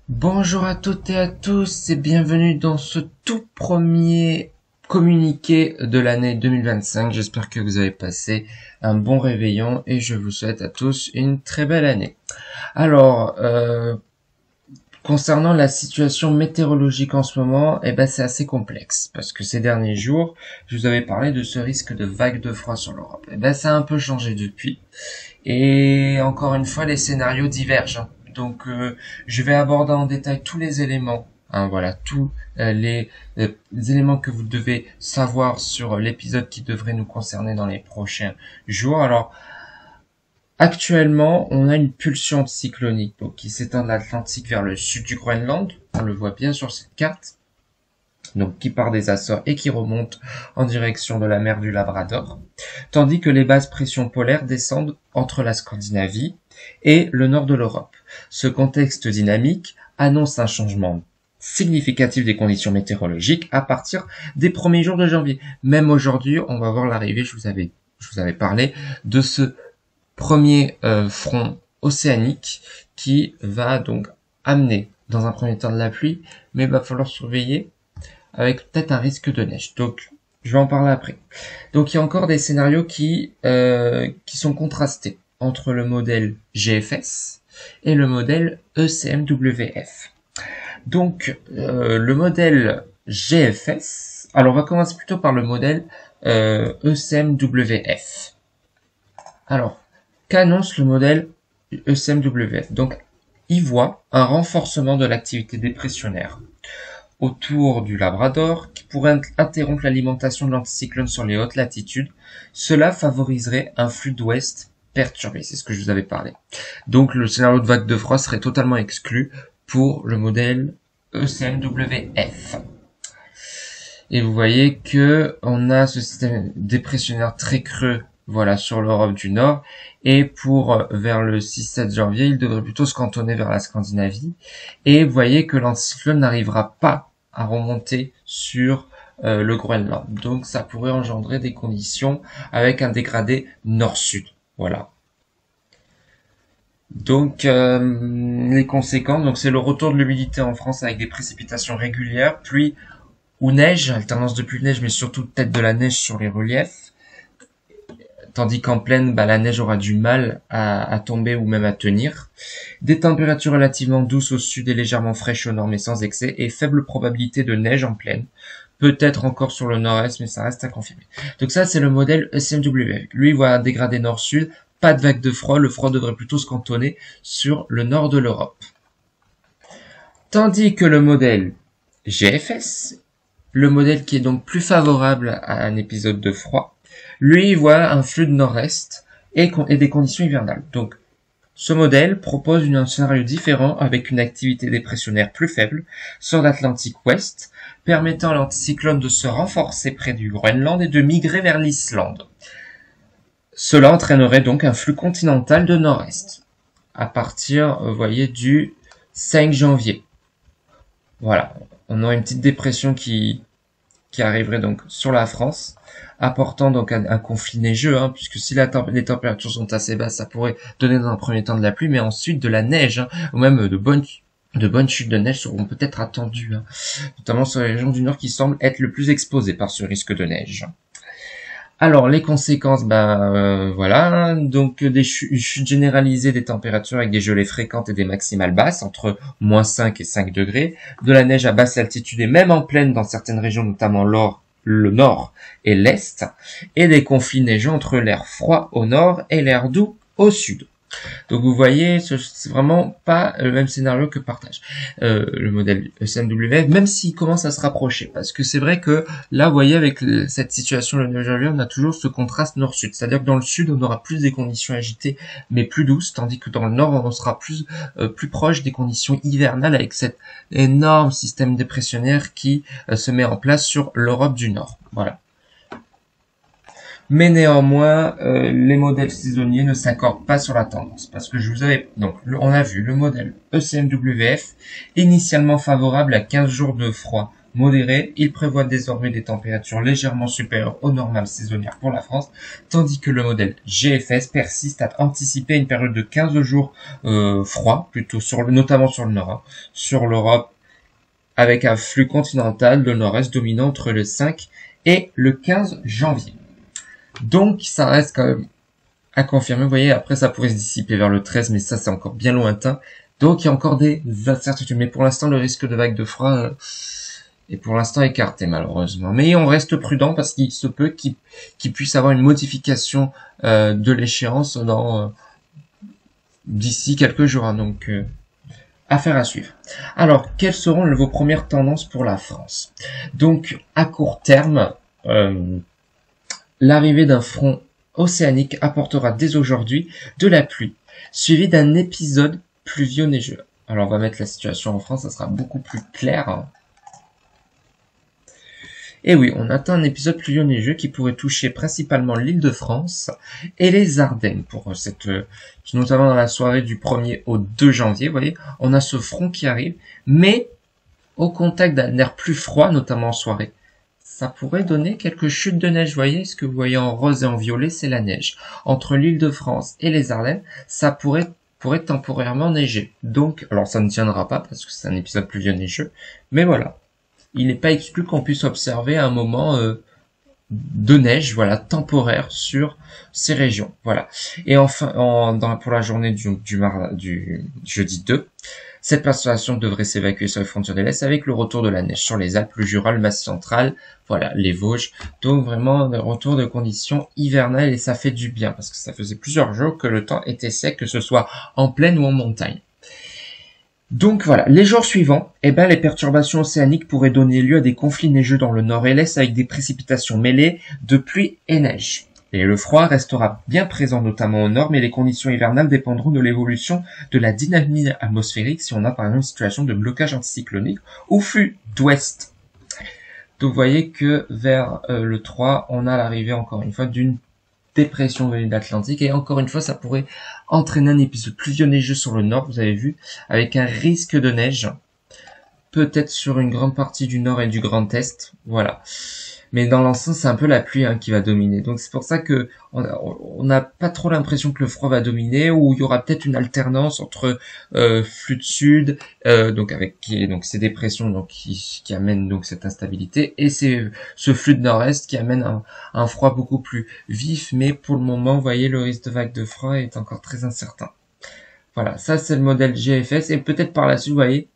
Bonjour à toutes et à tous et bienvenue dans ce tout premier communiqué de l'année 2025. J'espère que vous avez passé un bon réveillon et je vous souhaite à tous une très belle année. Alors, concernant la situation météorologique en ce moment, c'est assez complexe parce que ces derniers jours, je vous avais parlé de ce risque de vague de froid sur l'Europe. Ça a un peu changé depuis. Et encore une fois, les scénarios divergent, hein. Donc, je vais aborder en détail tous les éléments, hein, voilà, tous les éléments que vous devez savoir sur l'épisode qui devrait nous concerner dans les prochains jours. Alors, actuellement, on a une pulsion cyclonique donc, qui s'étend de l'Atlantique vers le sud du Groenland. On le voit bien sur cette carte. Donc qui part des Açores et qui remonte en direction de la mer du Labrador, tandis que les basses pressions polaires descendent entre la Scandinavie et le nord de l'Europe. Ce contexte dynamique annonce un changement significatif des conditions météorologiques à partir des premiers jours de janvier. Même aujourd'hui, on va voir l'arrivée, je vous avais parlé, de ce premier front océanique qui va donc amener dans un premier temps de la pluie, mais il va falloir surveiller avec peut-être un risque de neige. Donc, je vais en parler après. Donc, il y a encore des scénarios qui sont contrastés entre le modèle GFS et le modèle ECMWF. Donc, le modèle GFS, alors on va commencer plutôt par le modèle ECMWF. Alors, qu'annonce le modèle ECMWF? Donc, il voit un renforcement de l'activité dépressionnaire autour du Labrador, qui pourrait interrompre l'alimentation de l'anticyclone sur les hautes latitudes. Cela favoriserait un flux d'ouest perturbé, c'est ce que je vous avais parlé. Donc le scénario de vague de froid serait totalement exclu pour le modèle ECMWF. Et vous voyez que on a ce système dépressionnaire très creux, voilà, sur l'Europe du Nord, et pour vers le 6-7 janvier, il devrait plutôt se cantonner vers la Scandinavie, et vous voyez que l'anticyclone n'arrivera pas à remonter sur le Groenland. Donc ça pourrait engendrer des conditions avec un dégradé nord-sud. Voilà. Donc les conséquences, donc c'est le retour de l'humidité en France avec des précipitations régulières, pluie ou neige, alternance de pluie-neige, mais surtout peut-être de la neige sur les reliefs. Tandis qu'en plaine, la neige aura du mal à tomber ou même à tenir. Des températures relativement douces au sud et légèrement fraîches au nord mais sans excès, et faible probabilité de neige en plaine. Peut-être encore sur le nord-est, mais ça reste à confirmer. Donc ça, c'est le modèle ECMW. Lui, il voit un dégradé nord-sud, pas de vague de froid, le froid devrait plutôt se cantonner sur le nord de l'Europe. Tandis que le modèle GFS, le modèle qui est donc plus favorable à un épisode de froid, lui, il voit un flux de nord-est et des conditions hivernales. Donc, ce modèle propose un scénario différent avec une activité dépressionnaire plus faible sur l'Atlantique ouest, permettant à l'anticyclone de se renforcer près du Groenland et de migrer vers l'Islande. Cela entraînerait donc un flux continental de nord-est à partir, vous voyez, du 5 janvier. Voilà, on aura une petite dépression qui arriverait donc sur la France, apportant donc un conflit neigeux, hein, puisque si les températures sont assez basses, ça pourrait donner dans un premier temps de la pluie, mais ensuite de la neige, hein, ou même de bonnes chutes de neige seront peut-être attendues, hein, notamment sur les régions du nord qui semblent être le plus exposées par ce risque de neige. Alors les conséquences, voilà, donc des chutes généralisées des températures avec des gelées fréquentes et des maximales basses, entre -5 et 5 degrés, de la neige à basse altitude et même en plaine dans certaines régions, notamment le nord et l'est, et des conflits neigeants entre l'air froid au nord et l'air doux au sud. Donc vous voyez, c'est vraiment pas le même scénario que partage le modèle ECMW, même s'il commence à se rapprocher, parce que c'est vrai que là, vous voyez, avec cette situation le 9 janvier, on a toujours ce contraste nord-sud, c'est-à-dire que dans le sud, on aura plus des conditions agitées, mais plus douces, tandis que dans le nord, on sera plus proche des conditions hivernales avec cet énorme système dépressionnaire qui se met en place sur l'Europe du Nord. Voilà. Mais néanmoins, les modèles saisonniers ne s'accordent pas sur la tendance, parce que on a vu le modèle ECMWF initialement favorable à 15 jours de froid modéré. Il prévoit désormais des températures légèrement supérieures aux normales saisonnières pour la France, tandis que le modèle GFS persiste à anticiper une période de 15 jours froid, plutôt notamment sur le nord, hein, sur l'Europe, avec un flux continental de nord-est dominant entre le 5 et le 15 janvier. Donc ça reste quand même à confirmer. Vous voyez, après ça pourrait se dissiper vers le 13, mais ça c'est encore bien lointain. Donc il y a encore des incertitudes. Mais pour l'instant, le risque de vague de froid est pour l'instant écarté malheureusement. Mais on reste prudent parce qu'il se peut qu'il puisse avoir une modification de l'échéance d'ici quelques jours. Hein. Donc affaire à suivre. Alors, quelles seront vos premières tendances pour la France? Donc, à court terme, l'arrivée d'un front océanique apportera dès aujourd'hui de la pluie, suivi d'un épisode pluvio-neigeux. Alors, on va mettre la situation en France, ça sera beaucoup plus clair. Hein. Et oui, on atteint un épisode pluvio-neigeux qui pourrait toucher principalement l'Île-de-France et les Ardennes pour notamment dans la soirée du 1er au 2 janvier, vous voyez, on a ce front qui arrive, mais au contact d'un air plus froid, notamment en soirée, ça pourrait donner quelques chutes de neige, vous voyez, ce que vous voyez en rose et en violet, c'est la neige. Entre l'Île-de-France et les Ardennes, ça pourrait temporairement neiger. Donc, alors ça ne tiendra pas parce que c'est un épisode pluvio-neigeux, mais voilà. Il n'est pas exclu qu'on puisse observer un moment de neige, voilà, temporaire sur ces régions, voilà. Et enfin, pour la journée du jeudi 2, cette perturbation devrait s'évacuer sur les frontières de l'Est avec le retour de la neige sur les Alpes, le Jura, le Massif central, voilà, les Vosges. Donc vraiment, un retour de conditions hivernales et ça fait du bien parce que ça faisait plusieurs jours que le temps était sec, que ce soit en plaine ou en montagne. Donc voilà, les jours suivants, les perturbations océaniques pourraient donner lieu à des conflits neigeux dans le nord et l'est avec des précipitations mêlées de pluie et neige. Et le froid restera bien présent notamment au nord, mais les conditions hivernales dépendront de l'évolution de la dynamique atmosphérique si on a par exemple une situation de blocage anticyclonique ou flux d'ouest. Donc vous voyez que vers le 3, on a l'arrivée encore une fois d'une dépression venue de l'Atlantique et encore une fois ça pourrait entraîner un épisode pluvio-neigeux sur le nord, vous avez vu, avec un risque de neige peut-être sur une grande partie du nord et du Grand Est, voilà. Mais dans l'ensemble, c'est un peu la pluie qui va dominer. Donc c'est pour ça que on n'a pas trop l'impression que le froid va dominer, ou il y aura peut-être une alternance entre flux de sud, donc ces dépressions donc qui amènent donc cette instabilité, et ce flux de nord-est qui amène un froid beaucoup plus vif. Mais pour le moment, vous voyez, le risque de vague de froid est encore très incertain. Voilà, ça c'est le modèle GFS, et peut-être par la suite, vous voyez,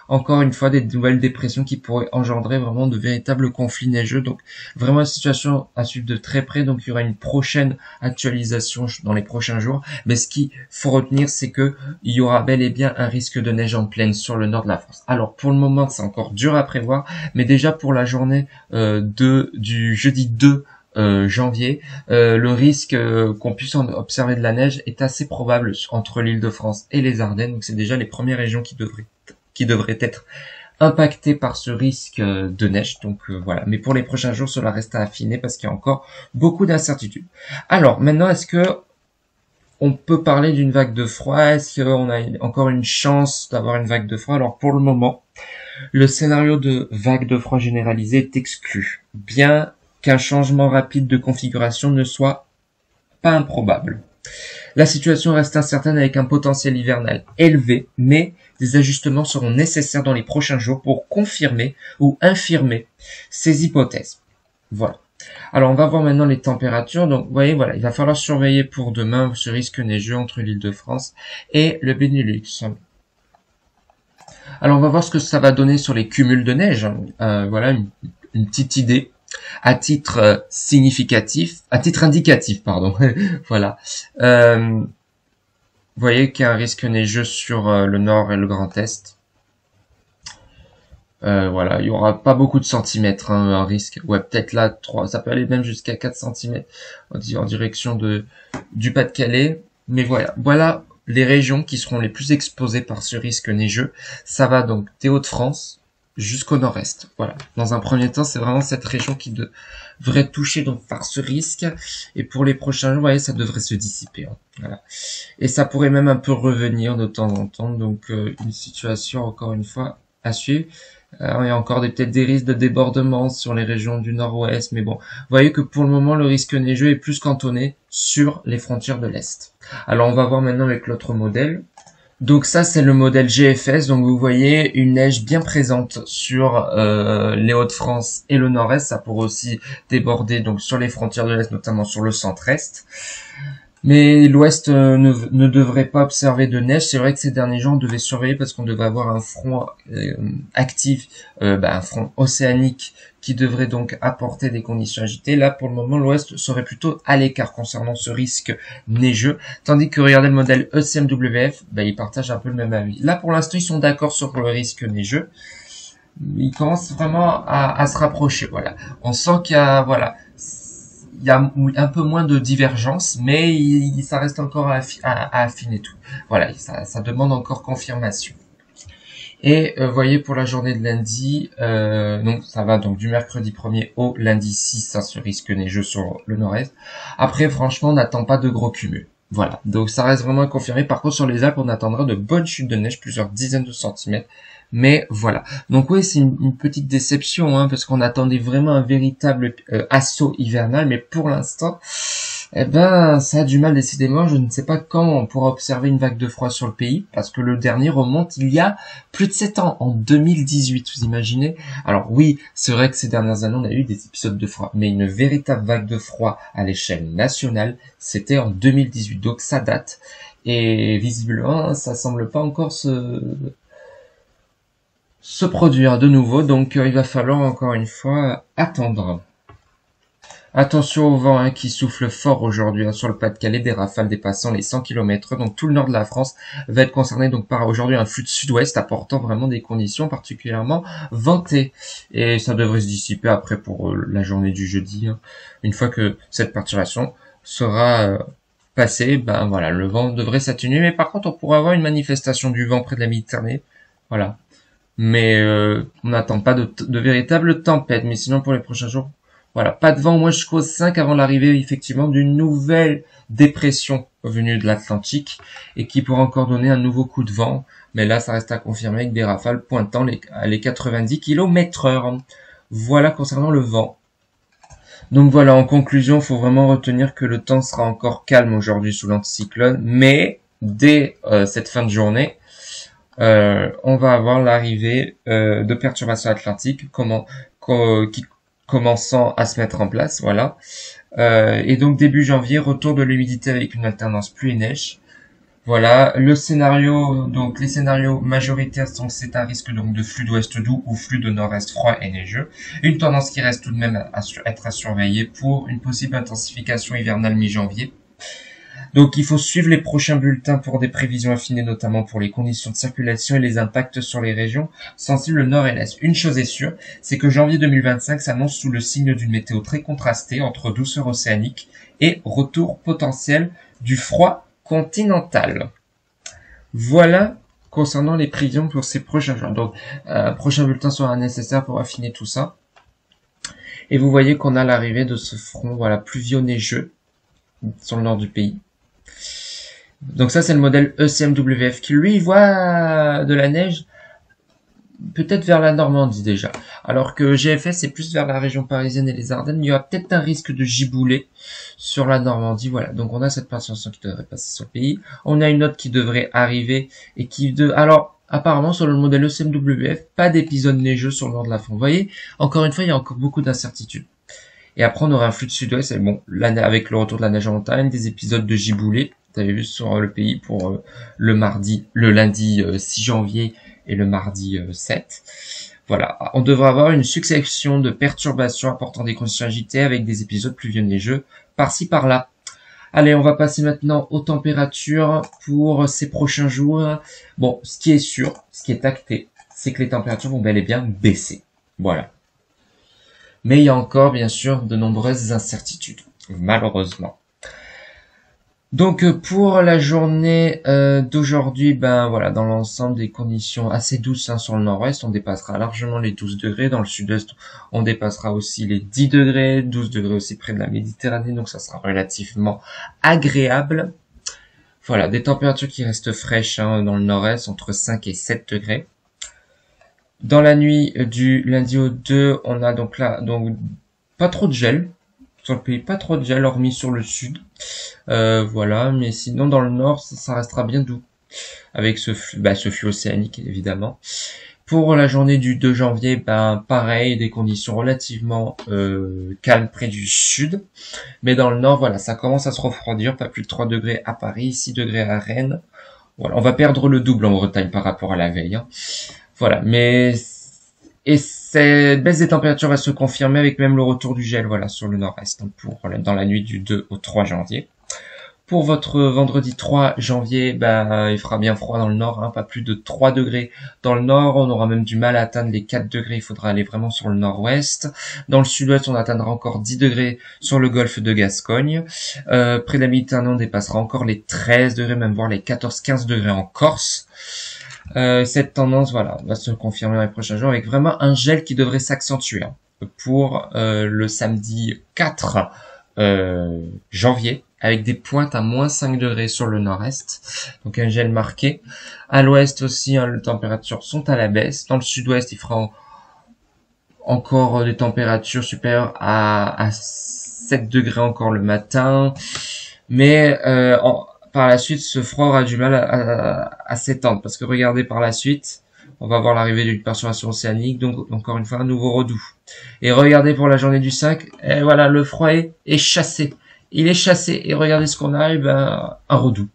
encore une fois, des nouvelles dépressions qui pourraient engendrer vraiment de véritables conflits neigeux. Donc, vraiment une situation à suivre de très près. Donc, il y aura une prochaine actualisation dans les prochains jours. Mais ce qu'il faut retenir, c'est que il y aura bel et bien un risque de neige en pleine sur le nord de la France. Alors, pour le moment, c'est encore dur à prévoir. Mais déjà, pour la journée du jeudi 2 janvier, le risque qu'on puisse observer de la neige est assez probable entre l'Île-de-France et les Ardennes. Donc, c'est déjà les premières régions qui devrait être impacté par ce risque de neige. Donc voilà. Mais pour les prochains jours, cela reste à affiner parce qu'il y a encore beaucoup d'incertitudes. Alors maintenant, est-ce que on peut parler d'une vague de froid? Est-ce qu'on a encore une chance d'avoir une vague de froid? Alors pour le moment, le scénario de vague de froid généralisée est exclu, bien qu'un changement rapide de configuration ne soit pas improbable. La situation reste incertaine avec un potentiel hivernal élevé, mais des ajustements seront nécessaires dans les prochains jours pour confirmer ou infirmer ces hypothèses. Voilà. Alors on va voir maintenant les températures. Donc vous voyez, voilà, il va falloir surveiller pour demain ce risque neigeux entre l'Île-de-France et le Benelux. Alors on va voir ce que ça va donner sur les cumuls de neige. Voilà une petite idée. À titre indicatif, pardon. Voilà. Vous voyez qu'il y a un risque neigeux sur le nord et le Grand Est. Voilà, il y aura pas beaucoup de centimètres, un risque. Ouais, peut-être là 3, ça peut aller même jusqu'à 4 centimètres en direction du Pas-de-Calais. Mais voilà les régions qui seront les plus exposées par ce risque neigeux. Ça va donc des Hauts-de-France jusqu'au nord-est. Voilà. Dans un premier temps, c'est vraiment cette région qui devrait toucher donc par ce risque. Et pour les prochains jours, vous voyez, ça devrait se dissiper. Voilà. Et ça pourrait même un peu revenir de temps en temps. Donc une situation encore une fois à suivre. Il y a encore peut-être des risques de débordement sur les régions du nord-ouest, mais bon, vous voyez que pour le moment, le risque neigeux est plus cantonné sur les frontières de l'Est. Alors, on va voir maintenant avec l'autre modèle. Donc ça, c'est le modèle GFS. Donc vous voyez une neige bien présente sur les Hauts-de-France et le nord-est. Ça pourrait aussi déborder donc sur les frontières de l'Est, notamment sur le centre-est. Mais l'Ouest ne devrait pas observer de neige. C'est vrai que ces derniers jours, on devait surveiller parce qu'on devait avoir un front actif, un front océanique qui devrait donc apporter des conditions agitées. Là, pour le moment, l'Ouest serait plutôt à l'écart concernant ce risque neigeux. Tandis que, regardez le modèle ECMWF, il partage un peu le même avis. Là, pour l'instant, ils sont d'accord sur le risque neigeux. Ils commencent vraiment à se rapprocher. Voilà. On sent qu'il y a, voilà, il y a un peu moins de divergence, mais ça reste encore à affiner tout. Voilà, ça demande encore confirmation. Et voyez pour la journée de lundi, donc ça va donc du mercredi 1er au lundi 6, ça se risque neigeux sur le nord-est. Après, franchement, on n'attend pas de gros cumuls. Voilà, donc ça reste vraiment confirmé. Par contre, sur les Alpes, on attendra de bonnes chutes de neige, plusieurs dizaines de centimètres. Mais voilà. Donc oui, c'est une petite déception, hein, parce qu'on attendait vraiment un véritable assaut hivernal, mais pour l'instant, ça a du mal décidément. Je ne sais pas quand on pourra observer une vague de froid sur le pays, parce que le dernier remonte il y a plus de 7 ans, en 2018, vous imaginez? Alors oui, c'est vrai que ces dernières années, on a eu des épisodes de froid, mais une véritable vague de froid à l'échelle nationale, c'était en 2018, donc ça date. Et visiblement, ça semble pas encore se produire de nouveau, donc il va falloir encore une fois attendre. Attention au vent qui souffle fort aujourd'hui sur le Pas-de-Calais, des rafales dépassant les 100 km/h, donc tout le nord de la France va être concerné donc par aujourd'hui un flux de sud-ouest apportant vraiment des conditions particulièrement ventées. Et ça devrait se dissiper après pour la journée du jeudi, hein. Une fois que cette perturbation sera passée, le vent devrait s'atténuer, mais par contre on pourrait avoir une manifestation du vent près de la Méditerranée, voilà. Mais on n'attend pas de véritable tempête. Mais sinon, pour les prochains jours, voilà, pas de vent au moins jusqu'au 5 avant l'arrivée, effectivement, d'une nouvelle dépression venue de l'Atlantique et qui pourra encore donner un nouveau coup de vent. Mais là, ça reste à confirmer avec des rafales pointant les 90 km/h. Voilà concernant le vent. Donc voilà, en conclusion, il faut vraiment retenir que le temps sera encore calme aujourd'hui sous l'anticyclone, mais dès cette fin de journée, on va avoir l'arrivée de perturbations atlantiques qui commençant à se mettre en place, voilà. Et donc début janvier, retour de l'humidité avec une alternance pluie et neige. Voilà, les scénarios majoritaires sont que c'est un risque donc de flux d'ouest doux ou flux de nord-est froid et neigeux. Une tendance qui reste tout de même être à surveiller pour une possible intensification hivernale mi-janvier. Donc il faut suivre les prochains bulletins pour des prévisions affinées, notamment pour les conditions de circulation et les impacts sur les régions sensibles nord et l'est. Une chose est sûre, c'est que janvier 2025 s'annonce sous le signe d'une météo très contrastée entre douceur océanique et retour potentiel du froid continental. Voilà concernant les prévisions pour ces prochains jours. Donc un prochain bulletin sera nécessaire pour affiner tout ça. Et vous voyez qu'on a l'arrivée de ce front pluvio-neigeux sur le nord du pays. Donc ça, c'est le modèle ECMWF qui, lui, voit de la neige peut-être vers la Normandie déjà. Alors que GFS, c'est plus vers la région parisienne et les Ardennes. Il y aura peut-être un risque de giboulée sur la Normandie. Voilà, donc on a cette perturbation qui devrait passer sur le pays. On a une autre qui devrait arriver et alors, apparemment, sur le modèle ECMWF, pas d'épisode neigeux sur le nord de la France. Vous voyez, encore une fois, il y a encore beaucoup d'incertitudes. Et après, on aura un flux de sud-ouest, et bon, avec le retour de la neige en montagne, des épisodes de giboulée, vous avez vu sur le pays pour le lundi 6 janvier et le mardi 7. Voilà, on devrait avoir une succession de perturbations apportant des conditions agitées avec des épisodes pluvieux neigeux par-ci par-là. Allez, on va passer maintenant aux températures pour ces prochains jours. Bon, ce qui est sûr, ce qui est acté, c'est que les températures vont bel et bien baisser. Voilà. Mais il y a encore, bien sûr, de nombreuses incertitudes, malheureusement. Donc, pour la journée d'aujourd'hui, dans l'ensemble des conditions assez douces sur le nord-ouest, on dépassera largement les 12 degrés. Dans le sud-est, on dépassera aussi les 10 degrés, 12 degrés aussi près de la Méditerranée, donc ça sera relativement agréable. Voilà, des températures qui restent fraîches dans le nord-est, entre 5 et 7 degrés. Dans la nuit du lundi au 2, on a donc là, donc pas trop de gel. Sur le pays, pas trop de gel, hormis sur le sud. Voilà, mais sinon dans le nord, ça restera bien doux. Avec ce flux océanique, évidemment. Pour la journée du 2 janvier, pareil, des conditions relativement calmes près du sud. Mais dans le nord, voilà, ça commence à se refroidir. Pas plus de 3 degrés à Paris, 6 degrés à Rennes. Voilà, on va perdre le double en Bretagne par rapport à la veille. Hein. Voilà, et cette baisse des températures va se confirmer avec même le retour du gel, voilà, sur le nord-est, dans la nuit du 2 au 3 janvier. Pour votre vendredi 3 janvier, il fera bien froid dans le nord, hein, pas plus de 3 degrés dans le nord. On aura même du mal à atteindre les 4 degrés, il faudra aller vraiment sur le nord-ouest. Dans le sud-ouest, on atteindra encore 10 degrés sur le golfe de Gascogne. Près de la Méditerranée, on dépassera encore les 13 degrés, même voire les 14-15 degrés en Corse. Cette tendance, voilà, va se confirmer dans les prochains jours avec vraiment un gel qui devrait s'accentuer pour le samedi 4 janvier, avec des pointes à moins 5 degrés sur le nord-est, donc un gel marqué. À l'ouest aussi, hein, les températures sont à la baisse. Dans le sud-ouest, il fera encore des températures supérieures à 7 degrés encore le matin, mais par la suite, ce froid aura du mal à s'étendre, parce que regardez par la suite, on va voir l'arrivée d'une perturbation océanique, donc encore une fois un nouveau redout. Et regardez pour la journée du 5, et voilà, le froid est chassé. Il est chassé, et regardez ce qu'on a, un redout.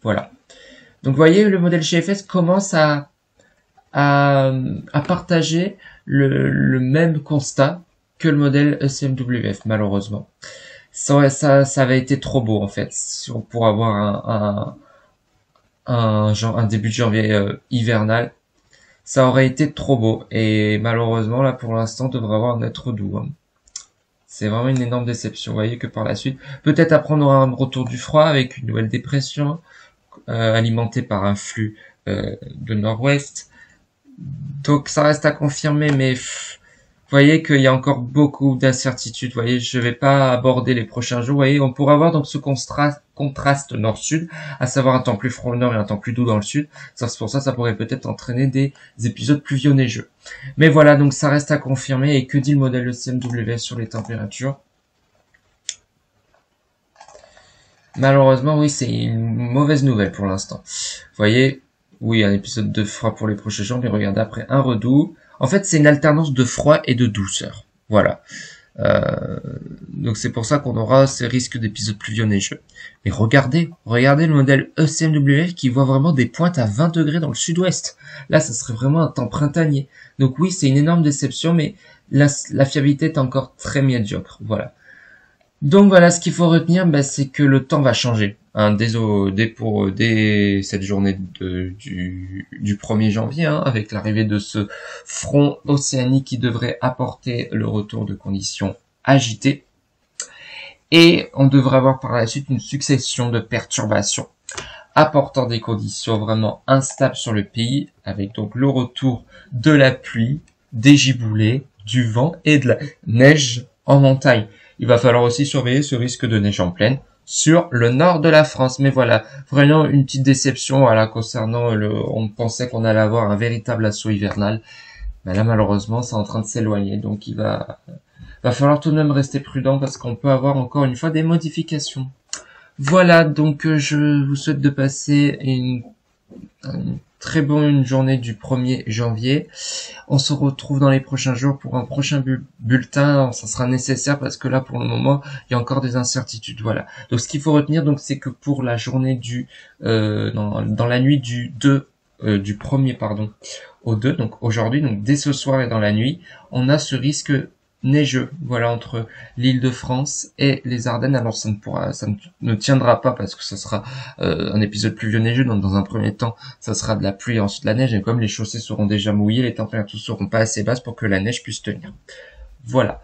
Voilà. Donc vous voyez, le modèle GFS commence à partager le même constat que le modèle ECMWF, malheureusement. Ça avait été trop beau en fait pour avoir un début de janvier hivernal. Ça aurait été trop beau et malheureusement là pour l'instant on devrait avoir un être doux. Hein. C'est vraiment une énorme déception. Vous voyez que par la suite, peut-être après on aura un retour du froid avec une nouvelle dépression alimentée par un flux de nord-ouest. Donc ça reste à confirmer, mais vous voyez qu'il y a encore beaucoup d'incertitudes. Vous voyez, je vais pas aborder les prochains jours. Vous voyez, on pourra avoir donc ce contraste nord-sud, à savoir un temps plus froid au nord et un temps plus doux dans le sud. C'est pour ça, ça pourrait peut-être entraîner des épisodes pluvieux neigeux. Mais voilà, donc ça reste à confirmer. Et que dit le modèle ECMWF sur les températures? Malheureusement, oui, c'est une mauvaise nouvelle pour l'instant. Vous voyez, oui, un épisode de froid pour les prochains jours, mais regardez après un redout. En fait, c'est une alternance de froid et de douceur. Voilà. Donc c'est pour ça qu'on aura ces risques d'épisodes pluvieux neigeux. Mais regardez le modèle ECMWF qui voit vraiment des pointes à 20 degrés dans le sud-ouest. Là, ça serait vraiment un temps printanier. Donc oui, c'est une énorme déception, mais la fiabilité est encore très médiocre. Voilà. Donc voilà, ce qu'il faut retenir, c'est que le temps va changer. Hein, dès cette journée du 1er janvier, hein, avec l'arrivée de ce front océanique qui devrait apporter le retour de conditions agitées. Et on devrait avoir par la suite une succession de perturbations apportant des conditions vraiment instables sur le pays, avec donc le retour de la pluie, des giboulées, du vent et de la neige en montagne. Il va falloir aussi surveiller ce risque de neige en plaine sur le nord de la France. Mais voilà, vraiment une petite déception voilà, concernant on pensait qu'on allait avoir un véritable assaut hivernal. Mais là, malheureusement, c'est en train de s'éloigner. Donc, il va falloir tout de même rester prudent parce qu'on peut avoir encore une fois des modifications. Voilà, donc je vous souhaite de passer une très bonne journée du 1er janvier. On se retrouve dans les prochains jours pour un prochain bulletin. Ça sera nécessaire parce que là, pour le moment, il y a encore des incertitudes. Voilà. Donc, ce qu'il faut retenir, donc, c'est que pour la journée dans la nuit du 1er au 2, donc aujourd'hui, donc dès ce soir et dans la nuit, on a ce risque neigeux, voilà, entre l'Île-de-France et les Ardennes. Alors ça ne tiendra pas parce que ça sera un épisode pluvieux neigeux, donc dans un premier temps ça sera de la pluie et ensuite de la neige, et comme les chaussées seront déjà mouillées, les températures seront pas assez basses pour que la neige puisse tenir. Voilà.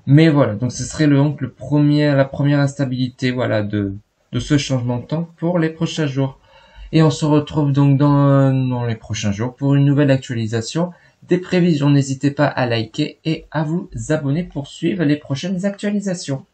Mais voilà, donc ce serait la première instabilité, voilà, de ce changement de temps pour les prochains jours. Et on se retrouve donc dans les prochains jours pour une nouvelle actualisation des prévisions. N'hésitez pas à liker et à vous abonner pour suivre les prochaines actualisations.